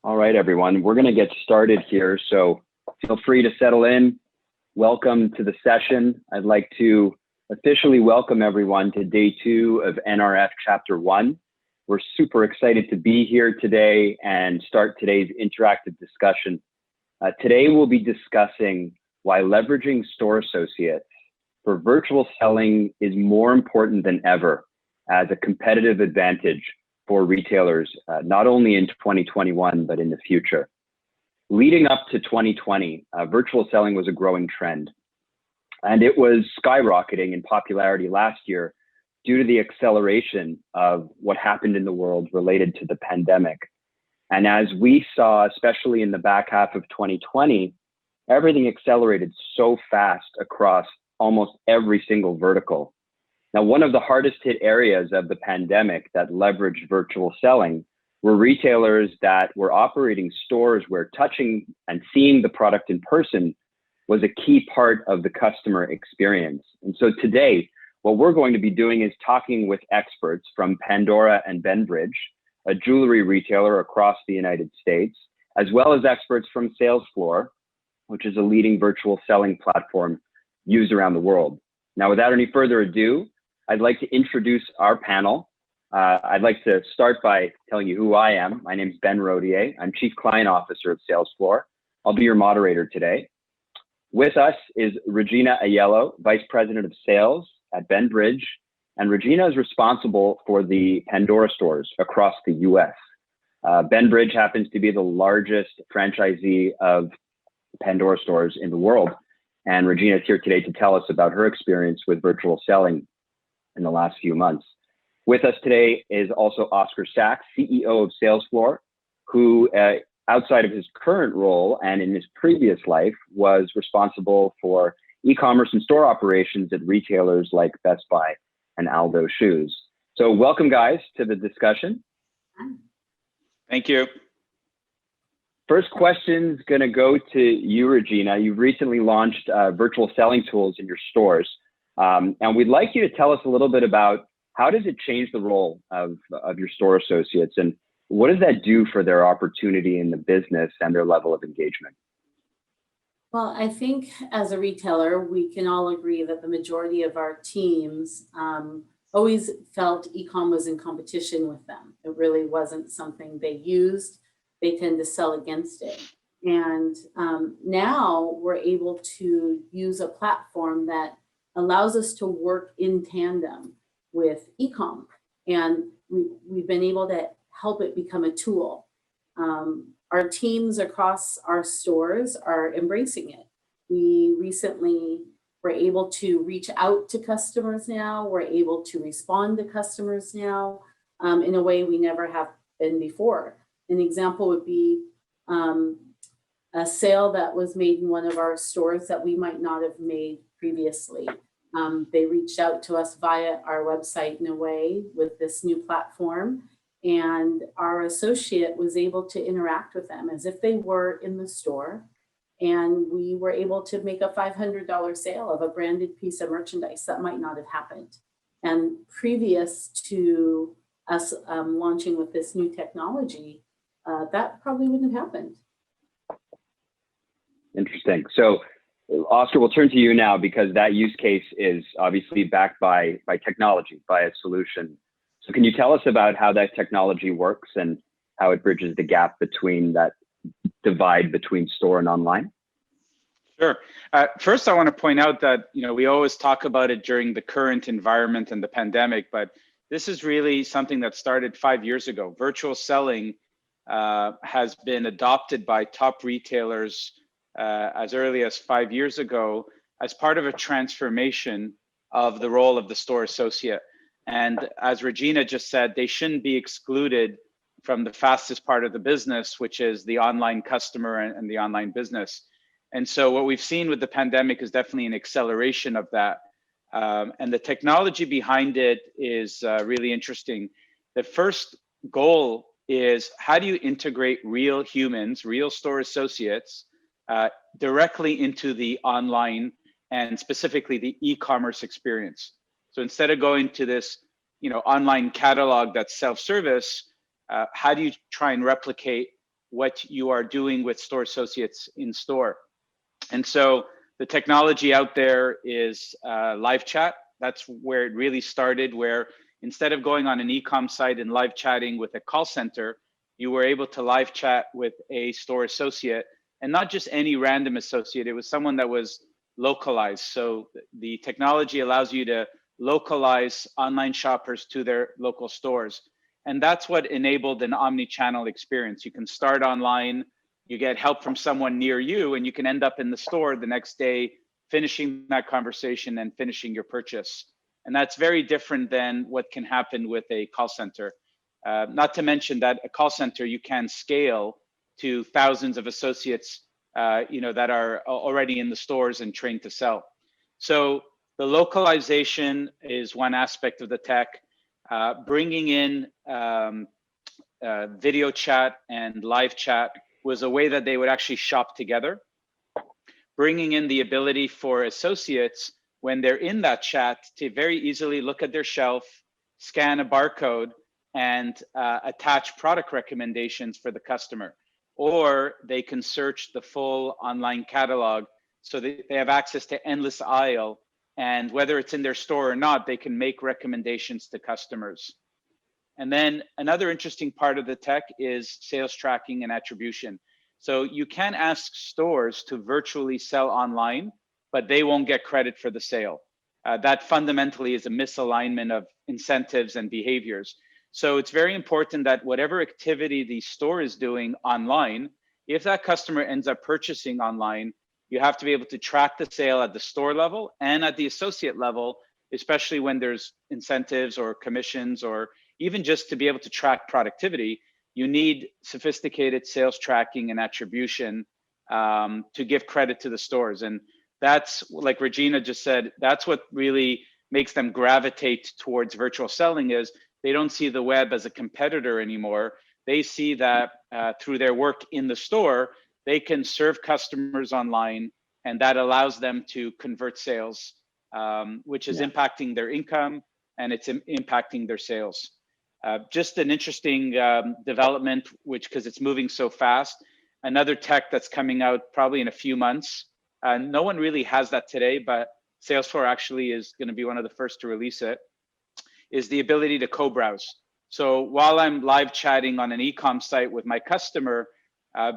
All right, everyone, we're going to get started here, so feel free to settle in. Welcome to the session. I'd like to officially welcome everyone to day 2 of NRF Chapter 1. We're super excited to be here today and start today's interactive discussion. Today, we'll be discussing why leveraging store associates for virtual selling is more important than ever as a competitive advantage for retailers, not only in 2021, but in the future. Leading up to 2020, virtual selling was a growing trend, and it was skyrocketing in popularity last year due to the acceleration of what happened in the world related to the pandemic. And as we saw, especially in the back half of 2020, everything accelerated so fast across almost every single vertical. Now, one of the hardest hit areas of the pandemic that leveraged virtual selling were retailers that were operating stores where touching and seeing the product in person was a key part of the customer experience. And so today, what we're going to be doing is talking with experts from Pandora and Benbridge, a jewelry retailer across the United States, as well as experts from Salesfloor, which is a leading virtual selling platform used around the world. Now, without any further ado, I'd like to introduce our panel. I'd like to start by telling you who I am. My name is Ben Rodier. I'm Chief Client Officer of Salesfloor. I'll be your moderator today. With us is Regina Aiello, Vice President of Sales at Benbridge. And Regina is responsible for the Pandora stores across the US. Benbridge happens to be the largest franchisee of Pandora stores in the world. And Regina is here today to tell us about her experience with virtual selling in the last few months. With us today is also Oscar Sachs, CEO of Salesfloor, who outside of his current role and in his previous life was responsible for e-commerce and store operations at retailers like Best Buy and Aldo Shoes. So welcome, guys, to the discussion. Thank you. First question's going to go to you, Regina. You've recently launched virtual selling tools in your stores. And we'd like you to tell us a little bit about how does it change the role of your store associates, and what does that do for their opportunity in the business and their level of engagement? Well, I think as a retailer, we can all agree that the majority of our teams always felt e-com was in competition with them. It really wasn't something they used. They tend to sell against it. And now we're able to use a platform that allows us to work in tandem with e-com. And we've been able to help it become a tool. Our teams across our stores are embracing it. We recently were able to reach out to customers now. We're able to respond to customers now in a way we never have been before. An example would be a sale that was made in one of our stores that we might not have made previously. They reached out to us via our website in a way with this new platform, and our associate was able to interact with them as if they were in the store, and we were able to make a $500 sale of a branded piece of merchandise that might not have happened. And previous to us launching with this new technology, that probably wouldn't have happened. Interesting. So, Oscar, we'll turn to you now because that use case is obviously backed by technology, by a solution. So can you tell us about how that technology works and how it bridges the gap between that divide between store and online? Sure. First, I want to point out that we always talk about it during the current environment and the pandemic, but this is really something that started 5 years ago. Virtual selling has been adopted by top retailers as early as 5 years ago as part of a transformation of the role of the store associate. And as Regina just said, they shouldn't be excluded from the fastest part of the business, which is the online customer and the online business. And so what we've seen with the pandemic is definitely an acceleration of that. And the technology behind it is really interesting. The first goal is how do you integrate real humans, real store associates, directly into the online and specifically the e-commerce experience. So instead of going to this, online catalog that's self-service, how do you try and replicate what you are doing with store associates in store. And so the technology out there is live chat. That's where it really started, where instead of going on an e-com site and live chatting with a call center, you were able to live chat with a store associate, and not just any random associate. It was someone that was localized. So the technology allows you to localize online shoppers to their local stores. And that's what enabled an omni-channel experience. You can start online, you get help from someone near you, and you can end up in the store the next day, finishing that conversation and finishing your purchase. And that's very different than what can happen with a call center. Not to mention that a call center, you can scale to thousands of associates that are already in the stores and trained to sell. So the localization is one aspect of the tech. Bringing in video chat and live chat was a way that they would actually shop together. Bringing in the ability for associates, when they're in that chat, to very easily look at their shelf, scan a barcode, and attach product recommendations for the customer. Or they can search the full online catalog so that they have access to endless aisle, and whether it's in their store or not, they can make recommendations to customers. And then another interesting part of the tech is sales tracking and attribution. So you can ask stores to virtually sell online, but they won't get credit for the sale. That fundamentally is a misalignment of incentives and behaviors. So it's very important that whatever activity the store is doing online, if that customer ends up purchasing online, you have to be able to track the sale at the store level and at the associate level, especially when there's incentives or commissions, or even just to be able to track productivity. You need sophisticated sales tracking and attribution to give credit to the stores. And that's, like Regina just said, that's what really makes them gravitate towards virtual selling. Is they don't see the web as a competitor anymore. They see that through their work in the store, they can serve customers online, and that allows them to convert sales, which is impacting their income, and it's impacting their sales. Just an interesting development, because it's moving so fast. Another tech that's coming out probably in a few months. No one really has that today, but Salesforce actually is going to be one of the first to release it, is the ability to co-browse. So while I'm live chatting on an e-com site with my customer,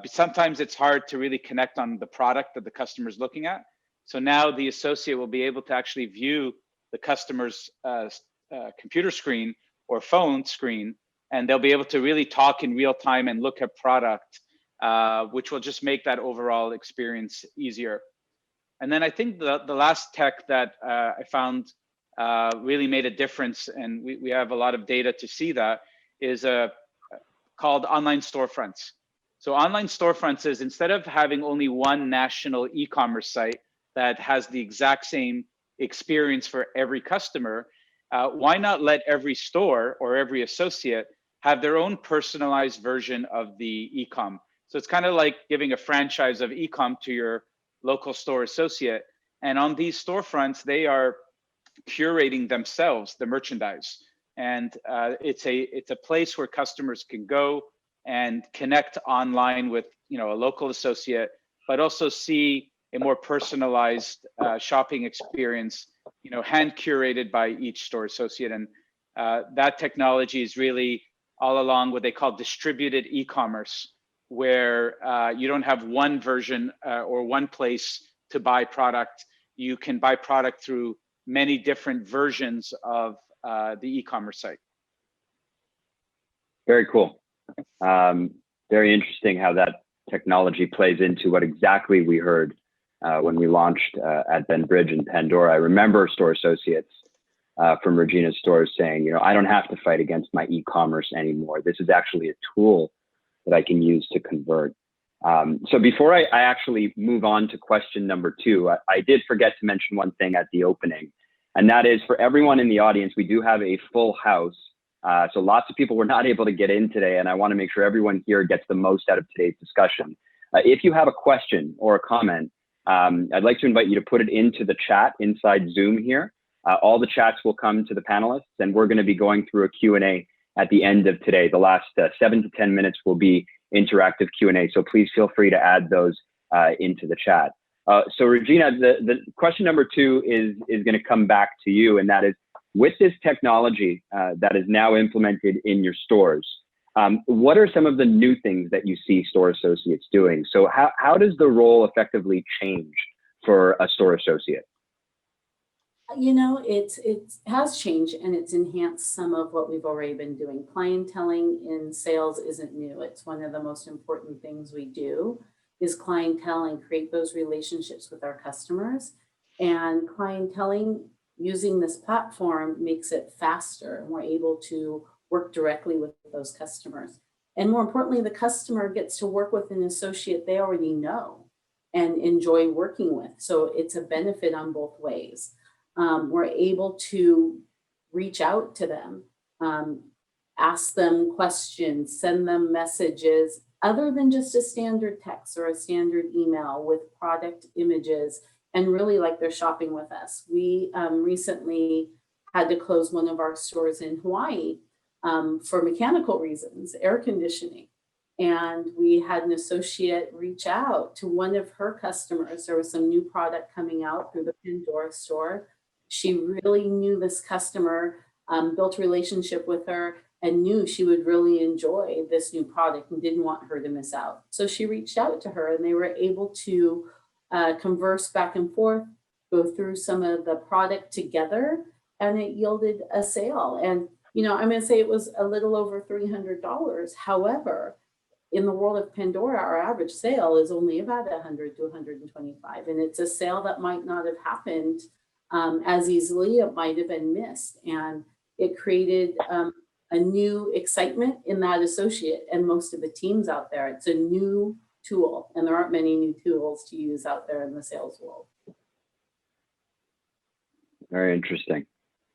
sometimes it's hard to really connect on the product that the customer is looking at. So now the associate will be able to actually view the customer's computer screen or phone screen, and they'll be able to really talk in real time and look at product, which will just make that overall experience easier. And then I think the last tech that I found really made a difference, and we have a lot of data to see that, is called online storefronts. So online storefronts is, instead of having only one national e-commerce site that has the exact same experience for every customer, why not let every store or every associate have their own personalized version of the e-com? So it's kind of like giving a franchise of e-com to your local store associate. And on these storefronts, they are curating themselves the merchandise. And it's a place where customers can go and connect online with a local associate, but also see a more personalized shopping experience, hand curated by each store associate. And that technology is really all along what they call distributed e-commerce, where you don't have one version or one place to buy product. You can buy product through many different versions of the e-commerce site. Very cool. Very interesting how that technology plays into what exactly we heard when we launched at Ben Bridge and Pandora. I remember store associates from Regina's stores saying, I don't have to fight against my e-commerce anymore. This is actually a tool that I can use to convert. So before I actually move on to question number 2, I did forget to mention one thing at the opening, and that is, for everyone in the audience, we do have a full house. So lots of people were not able to get in today, and I want to make sure everyone here gets the most out of today's discussion. If you have a question or a comment, I'd like to invite you to put it into the chat inside Zoom here. All the chats will come to the panelists, and we're going to be going through a Q&A at the end of today. The last 7 to 10 minutes will be interactive Q&A. So please feel free to add those into the chat. So Regina, the question number 2 is going to come back to you, and that is, with this technology that is now implemented in your stores, what are some of the new things that you see store associates doing? So how does the role effectively change for a store associate? You know, it has changed, and it's enhanced some of what we've already been doing. Clienteling in sales isn't new. It's one of the most important things we do, is clientele and create those relationships with our customers. And clienteling using this platform makes it faster, and we're able to work directly with those customers. And more importantly, the customer gets to work with an associate they already know and enjoy working with. So it's a benefit on both ways. We're able to reach out to them, ask them questions, send them messages, other than just a standard text or a standard email with product images, and really like they're shopping with us. We recently had to close one of our stores in Hawaii for mechanical reasons, air conditioning. And we had an associate reach out to one of her customers. There was some new product coming out through the Pandora store. She really knew this customer, built a relationship with her, and knew she would really enjoy this new product and didn't want her to miss out. So she reached out to her, and they were able to converse back and forth, go through some of the product together, and it yielded a sale. And, you know, I'm going to say it was a little over $300. However, in the world of Pandora, our average sale is only about $100 to $125. And it's a sale that might not have happened as easily. It might have been missed. And it created a new excitement in that associate and most of the teams out there. It's a new tool, and there aren't many new tools to use out there in the sales world. Very interesting.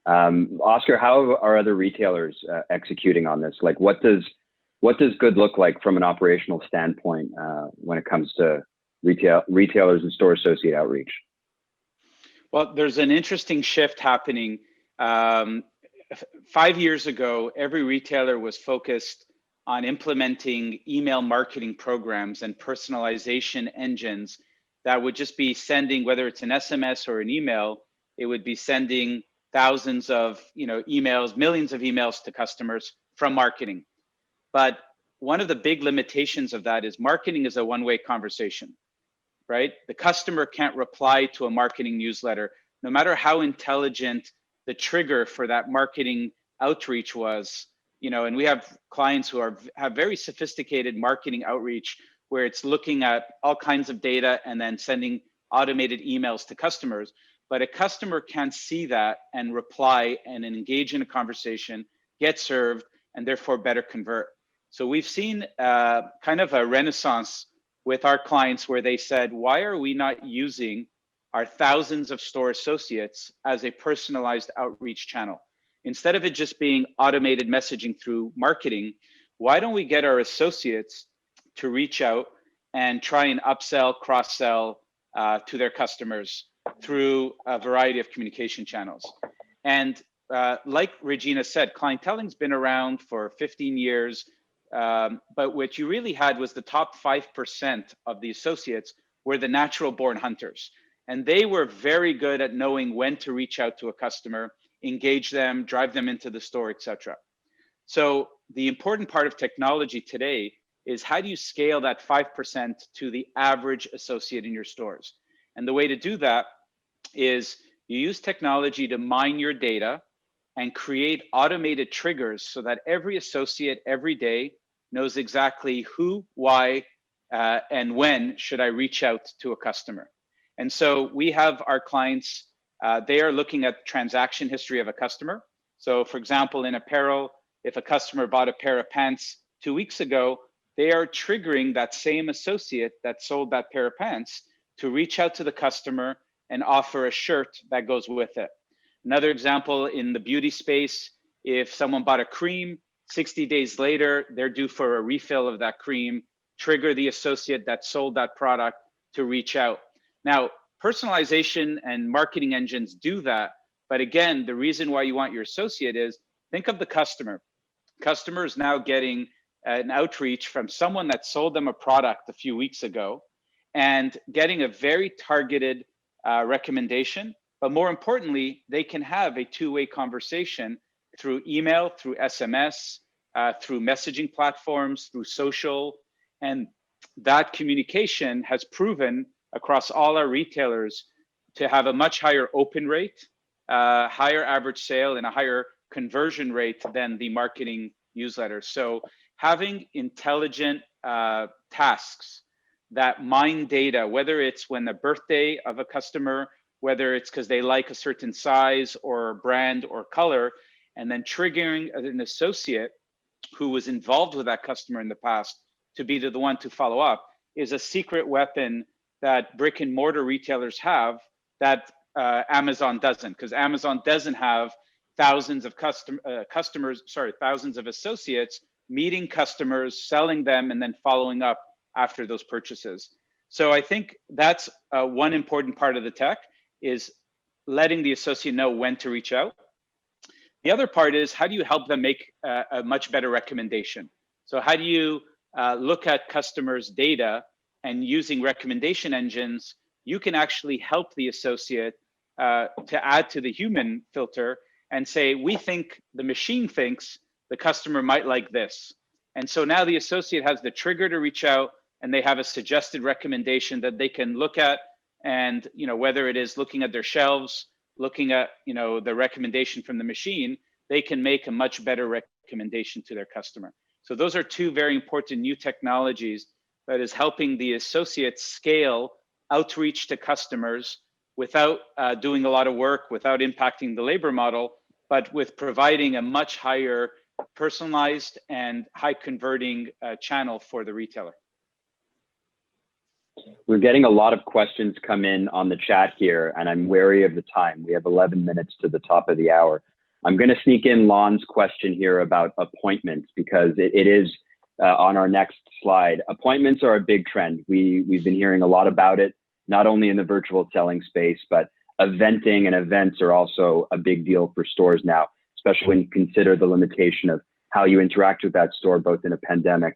Oscar, how are other retailers executing on this? Like, what does good look like from an operational standpoint when it comes to retailers and store associate outreach? Well, there's an interesting shift happening. 5 years ago, every retailer was focused on implementing email marketing programs and personalization engines that would just be sending, whether it's an SMS or an email, it would be sending thousands of emails, millions of emails to customers from marketing. But one of the big limitations of that is marketing is a one-way conversation, right? The customer can't reply to a marketing newsletter, no matter how intelligent the trigger for that marketing outreach was. And we have clients who have very sophisticated marketing outreach where it's looking at all kinds of data and then sending automated emails to customers. But a customer can see that and reply and engage in a conversation, get served, and therefore better convert. So we've seen kind of a renaissance with our clients where they said, why are we not using our thousands of store associates as a personalized outreach channel? Instead of it just being automated messaging through marketing, why don't we get our associates to reach out and try and upsell, cross-sell to their customers through a variety of communication channels? And like Regina said, clienteling's been around for 15 years, but what you really had was the top 5% of the associates were the natural born hunters. And they were very good at knowing when to reach out to a customer, engage them, drive them into the store, etc. So the important part of technology today is, how do you scale that 5% to the average associate in your stores? And the way to do that is you use technology to mine your data and create automated triggers so that every associate every day knows exactly who, why, and when should I reach out to a customer. And so we have our clients, they are looking at transaction history of a customer. So for example, in apparel, if a customer bought a pair of pants 2 weeks ago, they are triggering that same associate that sold that pair of pants to reach out to the customer and offer a shirt that goes with it. Another example, in the beauty space, if someone bought a cream, 60 days later, they're due for a refill of that cream, trigger the associate that sold that product to reach out. Now, personalization and marketing engines do that. But again, the reason why you want your associate is, think of the customer. Customer is now getting an outreach from someone that sold them a product a few weeks ago and getting a very targeted recommendation. But more importantly, they can have a two-way conversation through email, through SMS, through messaging platforms, through social. And that communication has proven across all our retailers to have a much higher open rate, higher average sale, and a higher conversion rate than the marketing newsletter. So having intelligent tasks that mine data, whether it's when the birthday of a customer, whether it's because they like a certain size or brand or color, and then triggering an associate who was involved with that customer in the past to be the one to follow up, is a secret weapon that brick and mortar retailers have that Amazon doesn't, because Amazon doesn't have thousands of thousands of associates meeting customers, selling them, and then following up after those purchases. So I think that's one important part of the tech, is letting the associate know when to reach out. The other part is, how do you help them make a much better recommendation? So how do you look at customers' data, and using recommendation engines, you can actually help the associate to add to the human filter and say, we think the machine thinks the customer might like this. And so now the associate has the trigger to reach out, and they have a suggested recommendation that they can look at. And whether it is looking at their shelves, looking at the recommendation from the machine, they can make a much better recommendation to their customer. So those are two very important new technologies that is helping the associates scale outreach to customers without doing a lot of work, without impacting the labor model, but with providing a much higher personalized and high converting channel for the retailer. We're getting a lot of questions come in on the chat here, and I'm wary of the time. We have 11 minutes to the top of the hour. I'm going to sneak in Lon's question here about appointments, because it is on our next slide. Appointments are a big trend. We've been hearing a lot about it, not only in the virtual selling space, but eventing and events are also a big deal for stores now, especially when you consider the limitation of how you interact with that store, both in a pandemic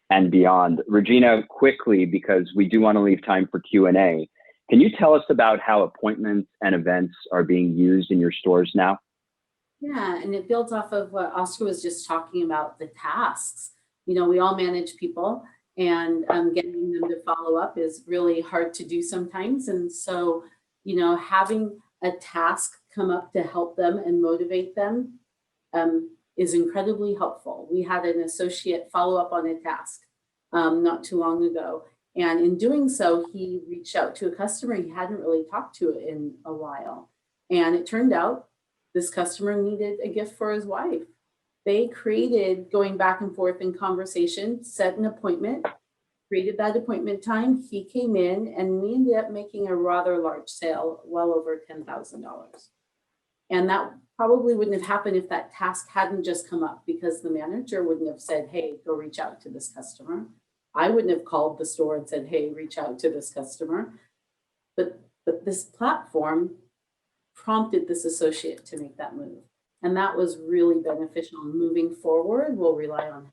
and beyond. Regina, quickly, because we do want to leave time for Q&A, can you tell us about how appointments and events are being used in your stores now? Yeah, and it builds off of what Oscar was just talking about, the tasks. We all manage people, and getting them to follow up is really hard to do sometimes. And so, having a task come up to help them and motivate them is incredibly helpful. We had an associate follow up on a task not too long ago. And in doing so, he reached out to a customer he hadn't really talked to in a while. And it turned out this customer needed a gift for his wife. They created, going back and forth in conversation, set an appointment, created that appointment time. He came in, and we ended up making a rather large sale, well over $10,000. And that probably wouldn't have happened if that task hadn't just come up, because the manager wouldn't have said, hey, go reach out to this customer. I wouldn't have called the store and said, hey, reach out to this customer. But this platform prompted this associate to make that move. And that was really beneficial. Moving forward, we'll rely on him.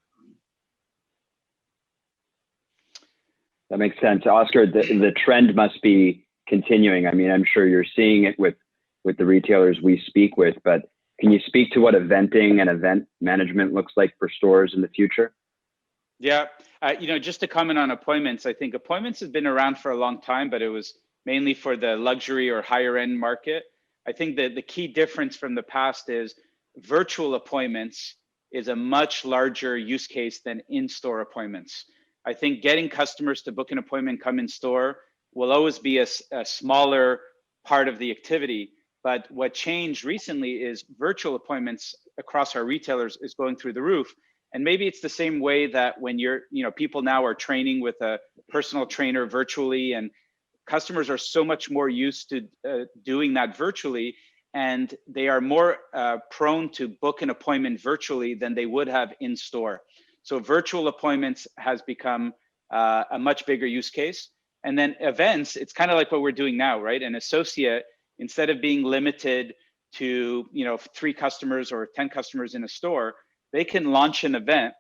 That makes sense. Oscar, the trend must be continuing. I mean, I'm sure you're seeing it with the retailers we speak with, but can you speak to what eventing and event management looks like for stores in the future? Yeah, just to comment on appointments, I think appointments have been around for a long time, but it was mainly for the luxury or higher end market. I think that the key difference from the past is virtual appointments is a much larger use case than in-store appointments. I think getting customers to book an appointment, come in store, will always be a smaller part of the activity. But what changed recently is virtual appointments across our retailers is going through the roof. And maybe it's the same way that when people now are training with a personal trainer virtually, and customers are so much more used to doing that virtually, and they are more prone to book an appointment virtually than they would have in store. So virtual appointments has become a much bigger use case. And then events, it's kind of like what we're doing now, right? An associate, instead of being limited to 3 customers or 10 customers in a store, they can launch an event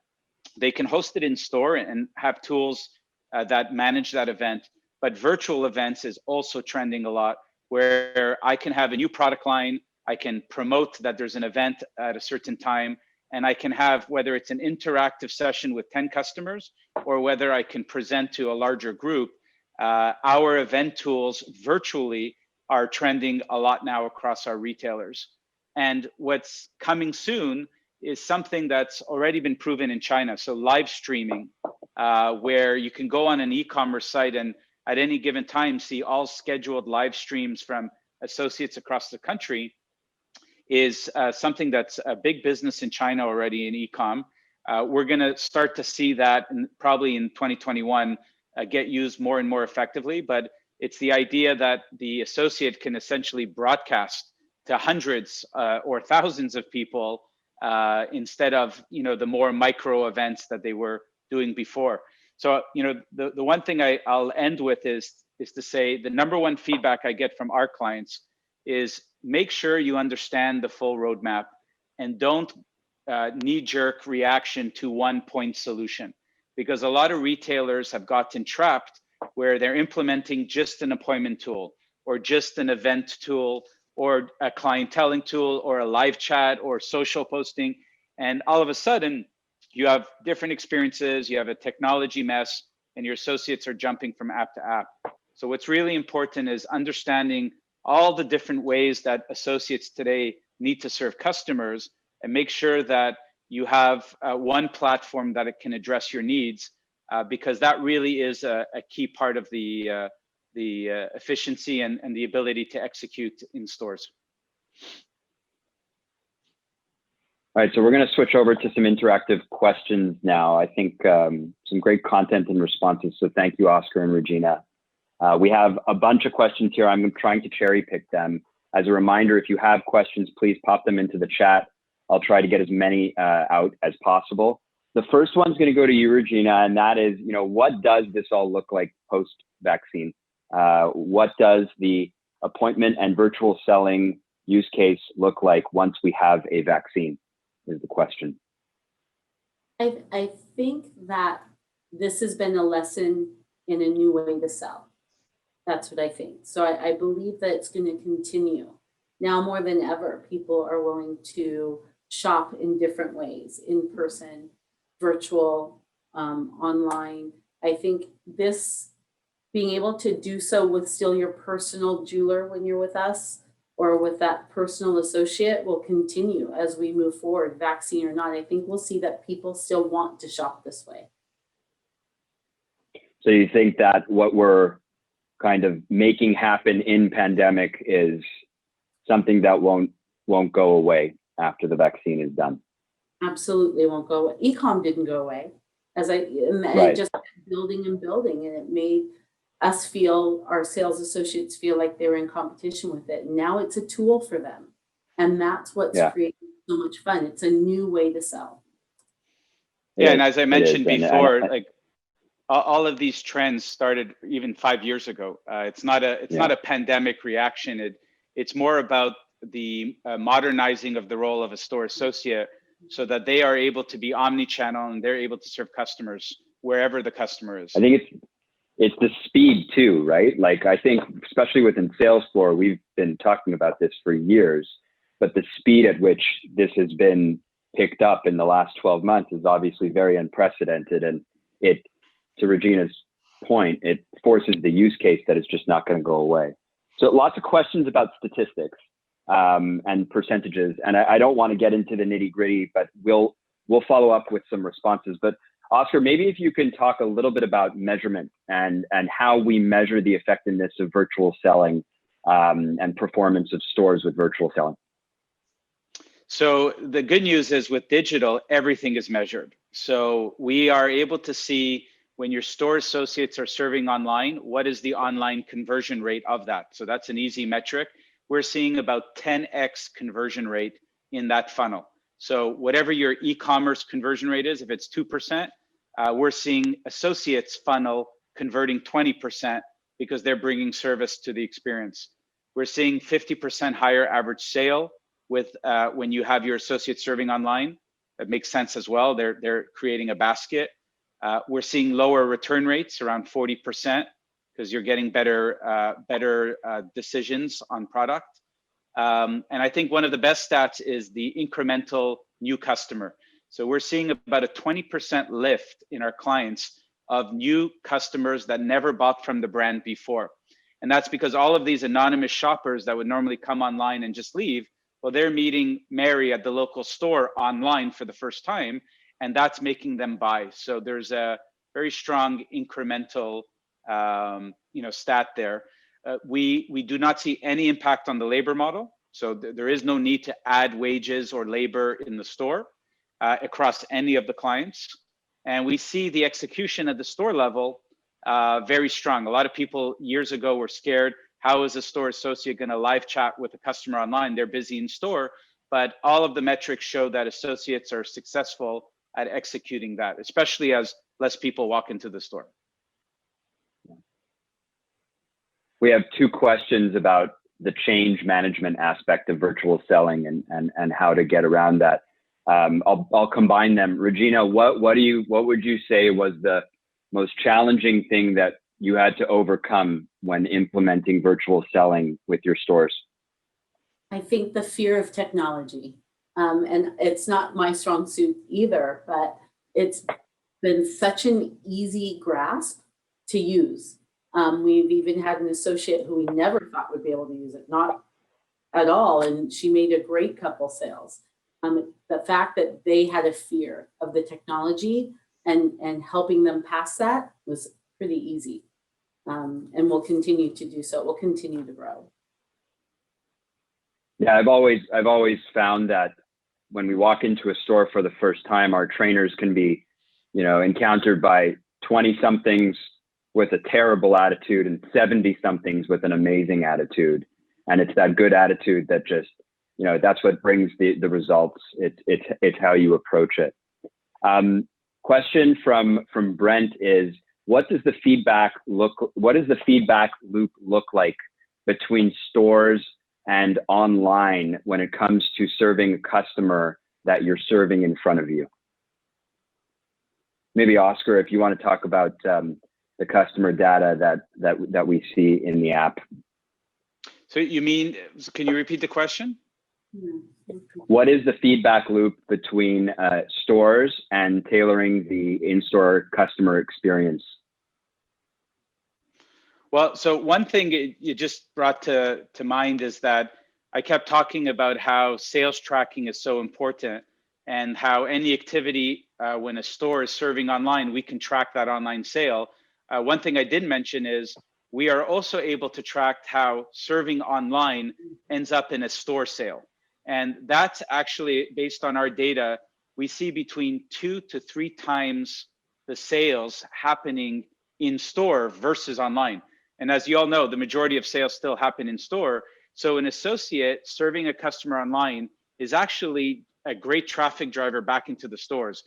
they can host it in store and have tools that manage that event. But virtual events is also trending a lot, where I can have a new product line, I can promote that there's an event at a certain time, and I can have, whether it's an interactive session with 10 customers, or whether I can present to a larger group, our event tools virtually are trending a lot now across our retailers. And what's coming soon is something that's already been proven in China. So live streaming, where you can go on an e-commerce site and at any given time see all scheduled live streams from associates across the country, is something that's a big business in China already in e-com. We're going to start to see that probably in 2021 get used more and more effectively. But it's the idea that the associate can essentially broadcast to hundreds or thousands of people instead of the more micro events that they were doing before. So the one thing I'll end with is to say the number one feedback I get from our clients is make sure you understand the full roadmap and don't knee-jerk reaction to one point solution, because a lot of retailers have gotten trapped where they're implementing just an appointment tool or just an event tool or a clienteling tool or a live chat or social posting, and all of a sudden you have different experiences, you have a technology mess, and your associates are jumping from app to app. So what's really important is understanding all the different ways that associates today need to serve customers, and make sure that you have one platform that it can address your needs, because that really is a key part of the efficiency and the ability to execute in stores. All right, so we're going to switch over to some interactive questions now. I think some great content and responses, so thank you, Oscar and Regina. We have a bunch of questions here. I'm trying to cherry pick them. As a reminder, if you have questions, please pop them into the chat. I'll try to get as many out as possible. The first one's going to go to you, Regina, and that is, what does this all look like post-vaccine? What does the appointment and virtual selling use case look like once we have a vaccine, is the question. I think that this has been a lesson in a new way to sell. That's what I think. So I believe that it's going to continue. Now more than ever, people are willing to shop in different ways, in person, virtual, online. I think this being able to do so with still your personal jeweler when you're with us or with that personal associate will continue as we move forward, vaccine or not. I think we'll see that people still want to shop this way. So you think that what we're kind of making happen in pandemic is something that won't go away after the vaccine is done? Absolutely won't go away. E-com didn't go away. It just kept building and building, and it made us feel, our sales associates feel like they were in competition with it. Now it's a tool for them. And that's what's creating so much fun. It's a new way to sell. Yeah, and as I mentioned before, like all of these trends started even 5 years ago. It's not a pandemic reaction. It's more about the modernizing of the role of a store associate so that they are able to be omni-channel and they're able to serve customers wherever the customer is. I think it's the speed too, right? Like I think especially within sales floor, we've been talking about this for years, but the speed at which this has been picked up in the last 12 months is obviously very unprecedented. And it, to Regina's point, it forces the use case that it's just not going to go away. So lots of questions about statistics and percentages. And I don't want to get into the nitty gritty, but we'll follow up with some responses. But Oscar, maybe if you can talk a little bit about measurement and how we measure the effectiveness of virtual selling and performance of stores with virtual selling. So the good news is with digital, everything is measured. So we are able to see when your store associates are serving online, what is the online conversion rate of that? So that's an easy metric. We're seeing about 10x conversion rate in that funnel. So whatever your e-commerce conversion rate is, if it's 2%, we're seeing associates funnel converting 20% because they're bringing service to the experience. We're seeing 50% higher average sale with when you have your associates serving online. that makes sense as well. They're creating a basket. We're seeing lower return rates, around 40%, because you're getting better decisions on product. And I think one of the best stats is the incremental new customer. So we're seeing about a 20% lift in our clients of new customers that never bought from the brand before. And that's because all of these anonymous shoppers that would normally come online and just leave, well, they're meeting Mary at the local store online for the first time, and that's making them buy. So there's a very strong incremental stat there. We do not see any impact on the labor model. So there is no need to add wages or labor in the store across any of the clients. And we see the execution at the store level very strong. A lot of people years ago were scared. How is a store associate going to live chat with a customer online? They're busy in store. But all of the metrics show that associates are successful at executing that, especially as less people walk into the store. We have two questions about the change management aspect of virtual selling and how to get around that. I'll combine them. Regina, what would you say was the most challenging thing that you had to overcome when implementing virtual selling with your stores? I think the fear of technology. And it's not my strong suit either, but it's been such an easy grasp to use. We've even had an associate who we never thought would be able to use it, not at all. And she made a great couple sales. The fact that they had a fear of the technology and helping them past that was pretty easy. And we'll continue to do so. We'll continue to grow. Yeah, I've always found that when we walk into a store for the first time, our trainers can be, encountered by 20-somethings with a terrible attitude and 70-somethings with an amazing attitude. And it's that good attitude that just, that's what brings the results. It's how you approach it. Question from Brent is, what does the feedback loop look like between stores and online when it comes to serving a customer that you're serving in front of you? Maybe Oscar, if you want to talk about the customer data that we see in the app. So can you repeat the question? What is the feedback loop between stores and tailoring the in-store customer experience? Well, so one thing you just brought to mind is that I kept talking about how sales tracking is so important and how any activity when a store is serving online, we can track that online sale. One thing I didn't mention is we are also able to track how serving online ends up in a store sale. And that's actually based on our data, we see between 2 to 3 times the sales happening in store versus online. And as you all know, the majority of sales still happen in store. So an associate serving a customer online is actually a great traffic driver back into the stores.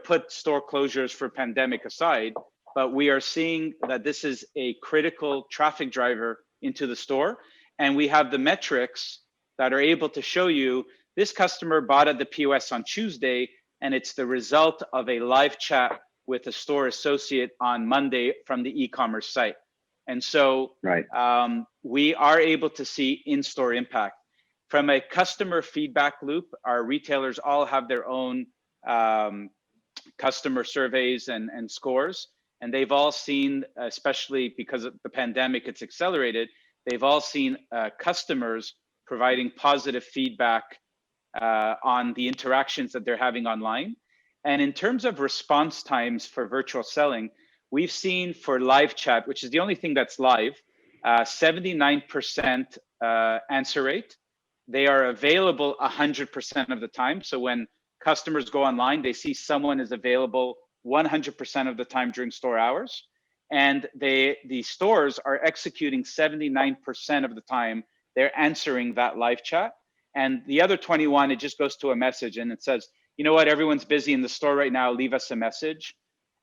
Put store closures for pandemic aside, but we are seeing that this is a critical traffic driver into the store. And we have the metrics that are able to show you this customer bought at the POS on Tuesday, and it's the result of a live chat with a store associate on Monday from the e-commerce site. And so we are able to see in-store impact. From a customer feedback loop, our retailers all have their own customer surveys and scores. And they've all seen, especially because of the pandemic, it's accelerated, they've all seen customers providing positive feedback on the interactions that they're having online. And in terms of response times for virtual selling, we've seen for live chat, which is the only thing that's live, 79% answer rate. They are available 100% of the time. So when customers go online, they see someone is available 100% of the time during store hours. And the stores are executing 79% of the time. They're answering that live chat. And the other 21, it just goes to a message and it says, you know what, everyone's busy in the store right now, leave us a message.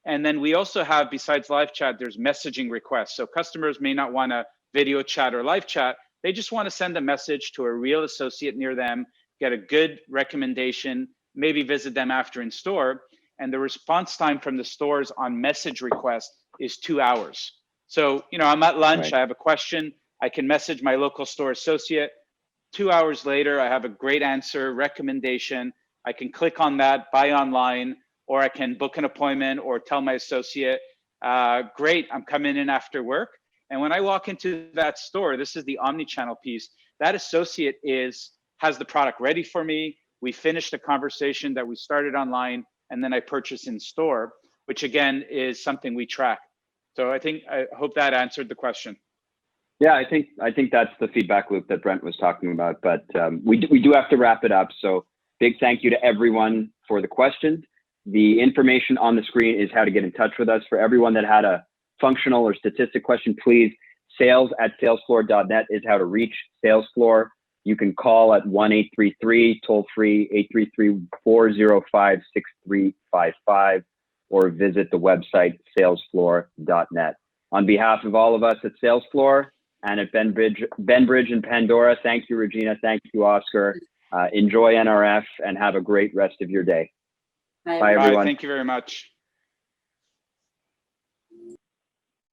And then we also have, besides live chat, there's messaging requests. So customers may not want to video chat or live chat. They just want to send a message to a real associate near them, get a good recommendation, maybe visit them after in store. And the response time from the stores on message request is 2 hours. So, you know, I'm at lunch, Right. I have a question, I can message my local store associate. 2 hours later, I have a great answer, recommendation. I can click on that, buy online, or I can book an appointment or tell my associate, great, I'm coming in after work. And when I walk into that store, this is the omni-channel piece, that associate has the product ready for me. We finished a conversation that we started online, and then I purchase in store, which again is something we track. So I hope that answered the question. Yeah, I think that's the feedback loop that Brent was talking about, but we do have to wrap it up. So big thank you to everyone for the questions. The information on the screen is how to get in touch with us. For everyone that had a functional or statistic question, please, sales@salesfloor.net is how to reach Salesfloor. You can call at 1-833, toll free 833-405-6355, or visit the website salesfloor.net. On behalf of all of us at Salesfloor and at Benbridge and Pandora, thank you, Regina. Thank you, Oscar. Enjoy NRF and have a great rest of your day. Bye, Bye, everyone. Thank you very much.